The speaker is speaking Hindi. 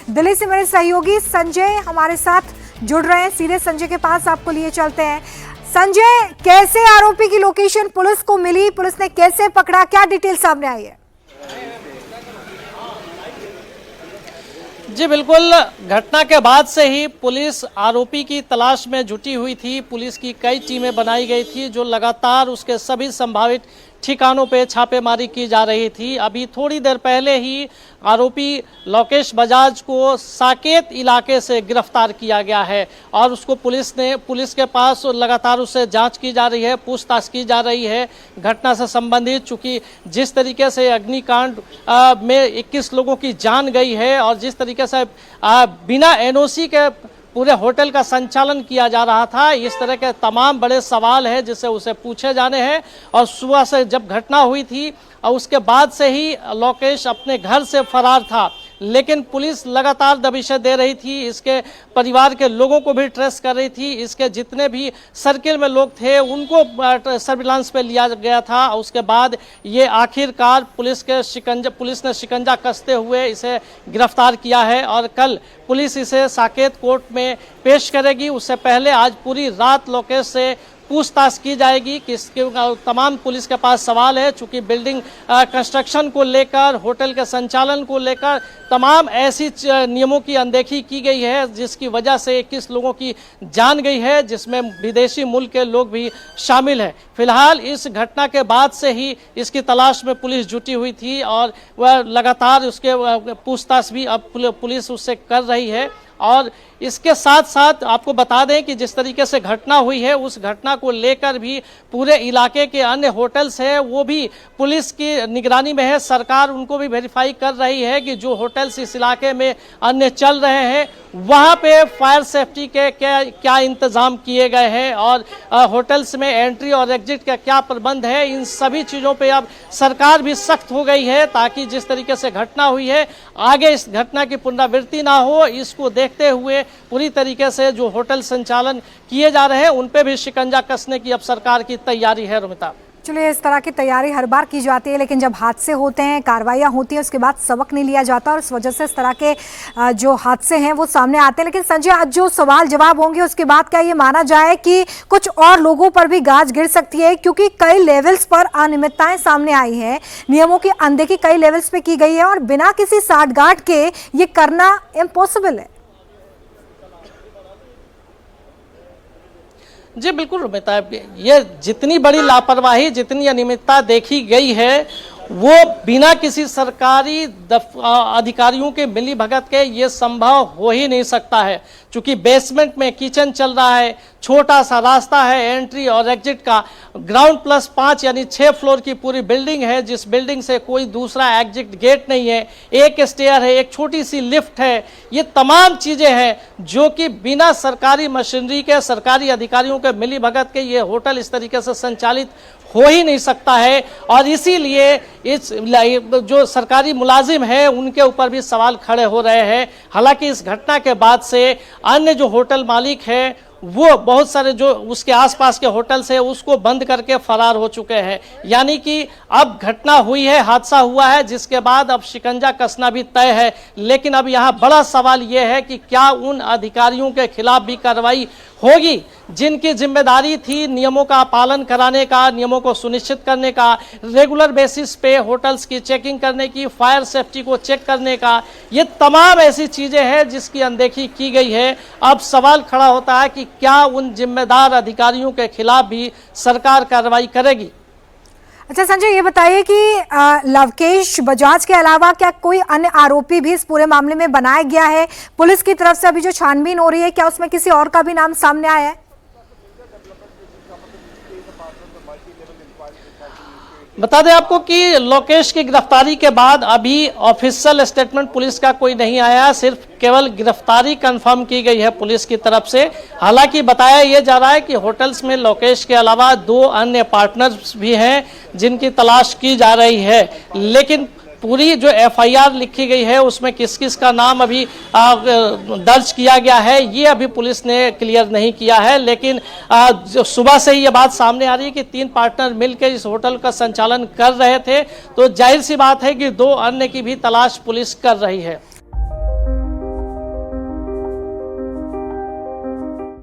दिल्ली से मेरे सहयोगी संजय हमारे साथ जुड़ रहे हैं। सीधे संजय के पास आपको लिए चलते हैं। संजय, कैसे आरोपी की लोकेशन पुलिस को मिली, पुलिस ने कैसे पकड़ा, क्या डिटेल सामने आई है? जी बिल्कुल, घटना के बाद से ही पुलिस आरोपी की तलाश में जुटी हुई थी। पुलिस की कई टीमें बनाई गई थी जो लगातार उसके सभी संभावित ठिकानों पे छापेमारी की जा रही थी। अभी थोड़ी देर पहले ही आरोपी लोकेश बजाज को साकेत इलाके से गिरफ्तार किया गया है और उसको पुलिस के पास लगातार उससे जांच की जा रही है, पूछताछ की जा रही है घटना से संबंधित। चूंकि जिस तरीके से अग्निकांड में 21 लोगों की जान गई है और जिस तरीके से बिना एनओसी के पूरे होटल का संचालन किया जा रहा था, इस तरह के तमाम बड़े सवाल हैं जिससे उसे पूछे जाने हैं। और सुबह से जब घटना हुई थी और उसके बाद से ही लोकेश अपने घर से फरार था, लेकिन पुलिस लगातार दबिशें दे रही थी। इसके परिवार के लोगों को भी ट्रेस कर रही थी। इसके जितने भी सर्किल में लोग थे उनको सर्विलांस पे लिया गया था। उसके बाद ये आखिरकार पुलिस ने शिकंजा कसते हुए इसे गिरफ्तार किया है और कल पुलिस इसे साकेत कोर्ट में पेश करेगी। उससे पहले आज पूरी रात लोकेश से पूछताछ की जाएगी। किसके तमाम पुलिस के पास सवाल है, चूंकि बिल्डिंग कंस्ट्रक्शन को लेकर, होटल के संचालन को लेकर तमाम ऐसी नियमों की अनदेखी की गई है जिसकी वजह से 21 लोगों की जान गई है, जिसमें विदेशी मुल्क के लोग भी शामिल हैं। फिलहाल इस घटना के बाद से ही इसकी तलाश में पुलिस जुटी हुई थी और वह लगातार उसके पूछताछ भी अब पुलिस उससे कर रही है। और इसके साथ साथ आपको बता दें कि जिस तरीके से घटना हुई है उस घटना को लेकर भी पूरे इलाके के अन्य होटल्स हैं वो भी पुलिस की निगरानी में है। सरकार उनको भी वेरीफाई कर रही है कि जो होटल्स इस इलाके में अन्य चल रहे हैं वहाँ पे फायर सेफ्टी के क्या इंतजाम किए गए हैं और होटल्स में एंट्री और एग्जिट का क्या प्रबंध है। इन सभी चीज़ों पे अब सरकार भी सख्त हो गई है ताकि जिस तरीके से घटना हुई है आगे इस घटना की पुनरावृत्ति ना हो। इसको देखते हुए पूरी तरीके से जो होटल संचालन किए जा रहे हैं उन पे भी शिकंजा कसने की अब सरकार की तैयारी है। रुमिता, चलिए, इस तरह की तैयारी हर बार की जाती है, लेकिन जब हादसे होते हैं, कार्रवाइयाँ होती हैं, उसके बाद सबक नहीं लिया जाता और इस वजह से इस तरह के जो हादसे हैं वो सामने आते हैं। लेकिन संजय, आज जो सवाल जवाब होंगे उसके बाद क्या ये माना जाए कि कुछ और लोगों पर भी गाज गिर सकती है, क्योंकि कई लेवल्स पर अनियमितताएं सामने आई हैं, नियमों की अनदेखी कई लेवल्स पे की गई है और बिना किसी साठगांठ के ये करना इम्पॉसिबल है। जी बिल्कुल रुमिता, ये जितनी बड़ी लापरवाही, जितनी अनियमितता देखी गई है वो बिना किसी सरकारी अधिकारियों के मिलीभगत के ये संभव हो ही नहीं सकता है। चूंकि बेसमेंट में किचन चल रहा है, छोटा सा रास्ता है एंट्री और एग्जिट का, ग्राउंड प्लस 5 यानी 6 फ्लोर की पूरी बिल्डिंग है जिस बिल्डिंग से कोई दूसरा एग्जिट गेट नहीं है, एक स्टेयर है, एक छोटी सी लिफ्ट है। ये तमाम चीजें हैं जो कि बिना सरकारी मशीनरी के, सरकारी अधिकारियों के मिलीभगत के ये होटल इस तरीके से संचालित हो ही नहीं सकता है। और इसीलिए इस जो सरकारी मुलाजिम है उनके ऊपर भी सवाल खड़े हो रहे हैं। हालांकि इस घटना के बाद से अन्य जो होटल मालिक हैं वो बहुत सारे जो उसके आसपास के होटल से उसको बंद करके फरार हो चुके हैं। यानी कि अब घटना हुई है, हादसा हुआ है, जिसके बाद अब शिकंजा कसना भी तय है। लेकिन अब यहाँ बड़ा सवाल ये है कि क्या उन अधिकारियों के खिलाफ भी कार्रवाई होगी जिनकी जिम्मेदारी थी नियमों का पालन कराने का, नियमों को सुनिश्चित करने का, रेगुलर बेसिस पे होटल्स की चेकिंग करने की, फायर सेफ्टी को चेक करने का। ये तमाम ऐसी चीजें हैं जिसकी अनदेखी की गई है। अब सवाल खड़ा होता है कि क्या उन जिम्मेदार अधिकारियों के खिलाफ भी सरकार कार्रवाई करेगी। अच्छा संजय, ये बताइए कि लोकेश बजाज के अलावा क्या कोई अन्य आरोपी भी इस पूरे मामले में बनाया गया है? पुलिस की तरफ से अभी जो छानबीन हो रही है क्या उसमें किसी और का भी नाम सामने आया है? बता दें आपको कि लोकेश की गिरफ्तारी के बाद अभी ऑफिशियल स्टेटमेंट पुलिस का कोई नहीं आया, सिर्फ केवल गिरफ्तारी कंफर्म की गई है पुलिस की तरफ से। हालांकि बताया यह जा रहा है कि होटल्स में लोकेश के अलावा 2 अन्य पार्टनर्स भी हैं जिनकी तलाश की जा रही है। लेकिन पूरी जो एफआईआर लिखी गई है उसमें किस किस का नाम अभी दर्ज किया गया है ये अभी पुलिस ने क्लियर नहीं किया है। लेकिन जो सुबह से ही ये बात सामने आ रही है कि 3 पार्टनर मिलकर इस होटल का संचालन कर रहे थे, तो जाहिर सी बात है कि 2 अन्य की भी तलाश पुलिस कर रही है।